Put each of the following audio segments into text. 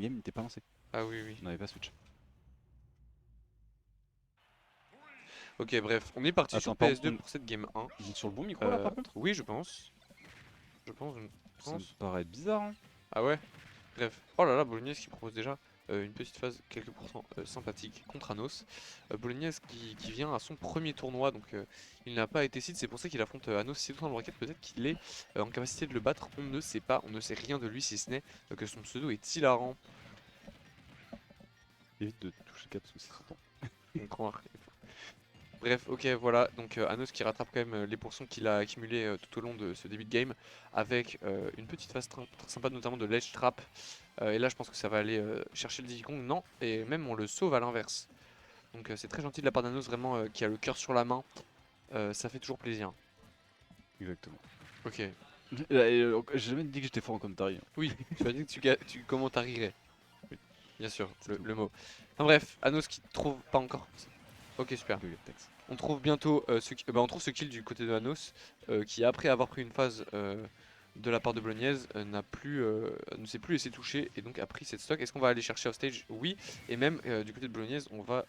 game n'était pas lancé. Ah oui, oui. On n'avait pas switch. Ok, bref, on est parti sur Attends, par PS2 contre, pour cette game 1. on est sur le bon micro là par contre? Oui, je pense. Je pense, je Ça me pense. paraît bizarre, hein. Ah ouais? Bref. Oh là là, Bolognaise qui propose déjà une petite phase quelques pourcents sympathique contre Anos. Bolognaise qui vient à son premier tournoi, donc il n'a pas été seed, c'est pour ça qu'il affronte Anos si dans le bracket. Peut-être qu'il est en capacité de le battre, on ne sait pas, on ne sait rien de lui si ce n'est que son pseudo est hilarant. Évite de toucher 4 sous 600. On croit. Bref, ok, voilà, donc Anos qui rattrape quand même les pourcents qu'il a accumulés tout au long de ce début de game, avec une petite phase très sympa, notamment de ledge trap. Et là, je pense que ça va aller chercher le Diddy Kong, non, et même on le sauve à l'inverse. Donc c'est très gentil de la part d'Anos, vraiment, qui a le cœur sur la main, ça fait toujours plaisir. Exactement. Ok, J'ai jamais dit que j'étais fort en commentary. oui, tu as dit que tu commentarierais, oui, bien sûr, C'est tout. le mot. Enfin bref, Anos qui trouve pas encore. Ok, super. Ok, thanks. On trouve bientôt on trouve ce kill du côté de Anos qui après avoir pris une phase de la part de Bolognaise ne s'est plus laissé toucher et donc a pris cette stock. Est-ce qu'on va aller chercher off stage? Oui, et même du côté de Bolognaise on va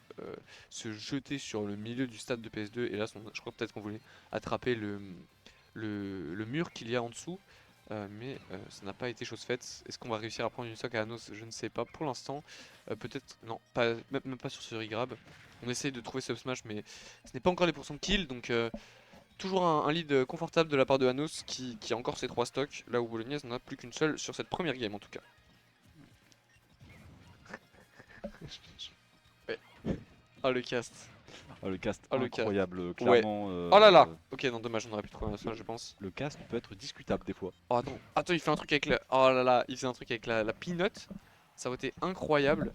se jeter sur le milieu du stade de PS2 et là je crois peut-être qu'on voulait attraper le mur qu'il y a en dessous. Mais ça n'a pas été chose faite. Est-ce qu'on va réussir à prendre une stock à Anos? Je ne sais pas pour l'instant. Peut-être, non, même pas sur ce regrab. On essaye de trouver ce up smash, mais ce n'est pas encore les pourcents de kill. Donc, toujours un lead confortable de la part de Anos qui a encore ses 3 stocks. Là où Bolognaise n'en a plus qu'une seule sur cette première game en tout cas. Ouais. Oh le cast. Oh, le cast Oh le cast. incroyable, Ouais. clairement. Oh là là. Ok, non, dommage, on aurait pu trouver un smash, je pense. Le cast peut être discutable des fois. Oh attends, attends, il fait un truc avec la. Oh là là, il fait un truc avec la peanut. Ça aurait été incroyable.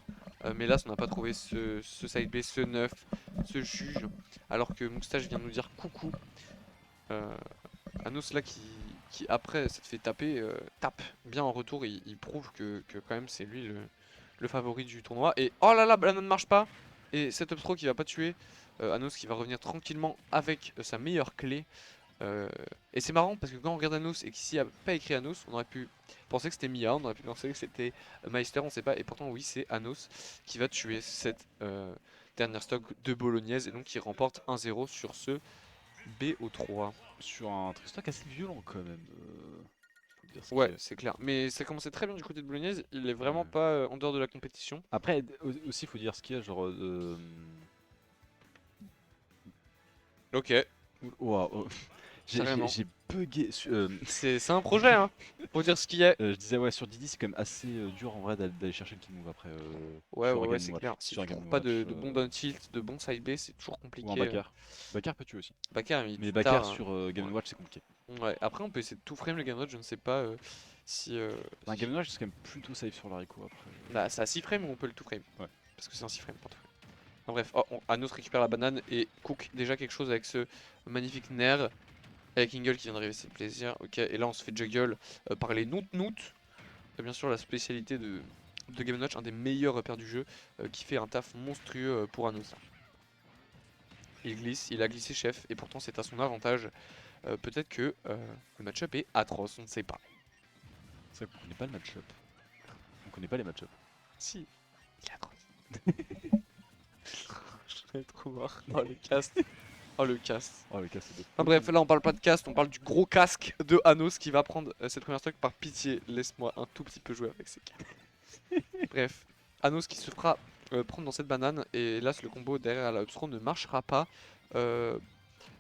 Mais là, on n'a pas trouvé ce side B, ce neuf, ce juge. Alors que Moustache vient nous dire coucou. Anos là qui après ça te fait taper, tape bien en retour. Il prouve que quand même c'est lui le favori du tournoi. Et oh là là, Banana ne marche pas. Et cet up throw qui va pas tuer. Anos qui va revenir tranquillement avec sa meilleure clé. Et c'est marrant parce que quand on regarde Anos et qu'ici il n'y a pas écrit Anos, on aurait pu penser que c'était Mia, on aurait pu penser que c'était Meister, on sait pas. Et pourtant oui, c'est Anos qui va tuer cette dernière stock de Bolognaise et donc qui remporte 1-0 sur ce BO3. Sur un Tristock assez violent quand même. Faut dire ce qui Ouais, est. c'est clair. Mais ça commençait très bien du côté de Bolognaise, il est vraiment pas en dehors de la compétition. Après, aussi, faut dire ce qu'il y a, genre. Ok, Waouh, carrément. j'ai bugué. C'est un projet, hein. Faut dire ce qu'il y a. Je disais, ouais, sur Didi, c'est quand même assez dur en vrai d'aller chercher le kill move après. Ouais, Sur ouais, un ouais, Game c'est Watch. clair. Si Sur tu un Game trouves pas Watch. de bon down tilt, de bon side B, c'est toujours Ou un compliqué. backer. Backer peut tuer aussi. Bakar, il Mais tue backer tard, hein. sur Game Ouais. Watch, c'est compliqué. Ouais, après on peut essayer de tout frame le game mode, je ne sais pas si... Un Game Watch, c'est quand même plutôt safe sur l'haricot après. Bah, c'est à 6 frames ou on peut le tout frame? Ouais. Parce que c'est un 6 frames, pas tout frame. Enfin, bref, oh, Anos récupère la banane et cook déjà quelque chose avec ce magnifique Nair. Avec Ingle qui vient d'arriver, c'est plaisir. Ok, et là on se fait juggle par les Noot. Et bien sûr la spécialité de Game Watch, un des meilleurs repères du jeu, qui fait un taf monstrueux pour Anos. Il glisse, il a glissé chef, et pourtant c'est à son avantage. Peut-être que le match-up est atroce, on ne sait pas. C'est vrai qu'on connaît pas le match-up. On connaît pas les match-up. Si, il est atroce. Je vais trop mort. Oh le cast. Oh le cast. Oh, le cas, c'est Enfin bref, là on parle pas de cast, on parle du gros casque de Anos qui va prendre cette première stock. Par pitié, laisse-moi un tout petit peu jouer avec ces cartes. Bref, Anos qui se fera prendre dans cette banane. Et hélas, le combo derrière la upthrow ne marchera pas.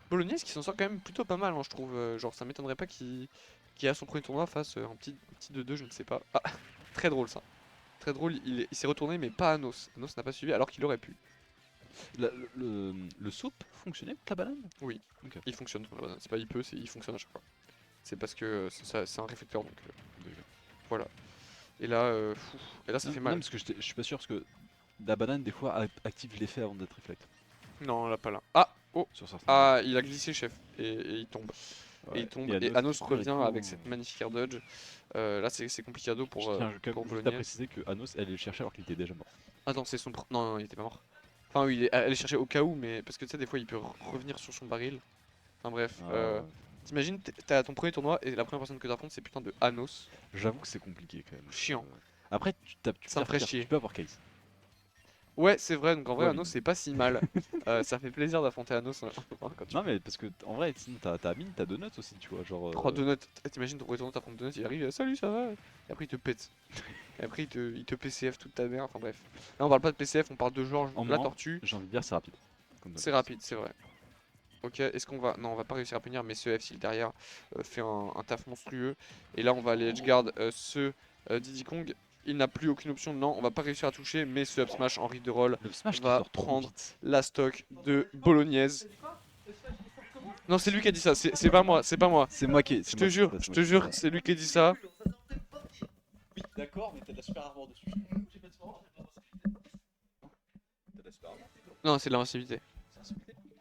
Bolognaise qui s'en sort quand même plutôt pas mal, hein, je trouve. Genre, ça m'étonnerait pas qu'il a son premier tournoi face un petit 2-2, je ne sais pas. Ah, très drôle ça. Très drôle, il s'est retourné, mais pas Anos. Anos n'a pas suivi alors qu'il aurait pu. Le soup fonctionnait avec la banane? Oui, Ok. il fonctionne sur la banane. C'est pas il peut, il fonctionne à chaque fois. C'est parce que c'est un réflecteur donc voilà. Et là, et là ça Non, fait non, mal. parce que je suis pas sûr, parce que la banane, des fois, active l'effet avant d'être reflect. Non, là pas là. Ah, oh, Sur certains ah, il a glissé chef et il tombe. jeux. Et Ouais. il tombe. Et Anos Anos récupère revient les coups, avec hein. cette magnifique air dodge. Là c'est complicado Je pour, tiens quand pour même juste à Bolognaise. préciser que Anos allait le chercher alors qu'il était déjà mort. Attends, c'est son. Non, non, il était pas mort. Enfin, oui, il est allé chercher au cas où, mais parce que tu sais, des fois il peut revenir sur son baril. Enfin, bref. Ah, ouais. T'imagines, t'as ton premier tournoi et la première personne que t'affrontes c'est putain de Anos. J'avoue que c'est compliqué quand même. Chiant. Après, Ça me ferait chier. tu peux avoir Case. Ouais, c'est vrai, donc en vrai, Ouais, Anos, c'est pas si mal. Ça fait plaisir d'affronter Anos hein, quand tu... Non, mais parce que en vrai, sinon t'as Mine, t'as Donuts aussi, tu vois. Genre. Oh, Donut, t'imagines ton retour t'affrontes Donut, il arrive, salut, ça va? Et après, il te pète. Et après, il te PCF toute ta mère, enfin bref. Là, on parle pas de PCF, on parle de Georges, En la moins, tortue. j'ai envie de dire, c'est rapide. C'est rapide, c'est vrai. Ok, est-ce qu'on va... Non, on va pas réussir à punir, mais ce F-Seal derrière fait un taf monstrueux. Et là, on va aller edgeguard ce Diddy Kong. Il n'a plus aucune option, non, on va pas réussir à toucher, mais ce up smash en de roll Le smash qui va sort trop prendre vite. la stock de Bolognaise. Non, c'est lui qui a dit ça, c'est pas moi, c'est pas moi. C'est moi qui. Je te jure, c'est lui qui a dit ça. Oui, d'accord, mais t'as de la super armor dessus. Non, c'est de l'invincibilité.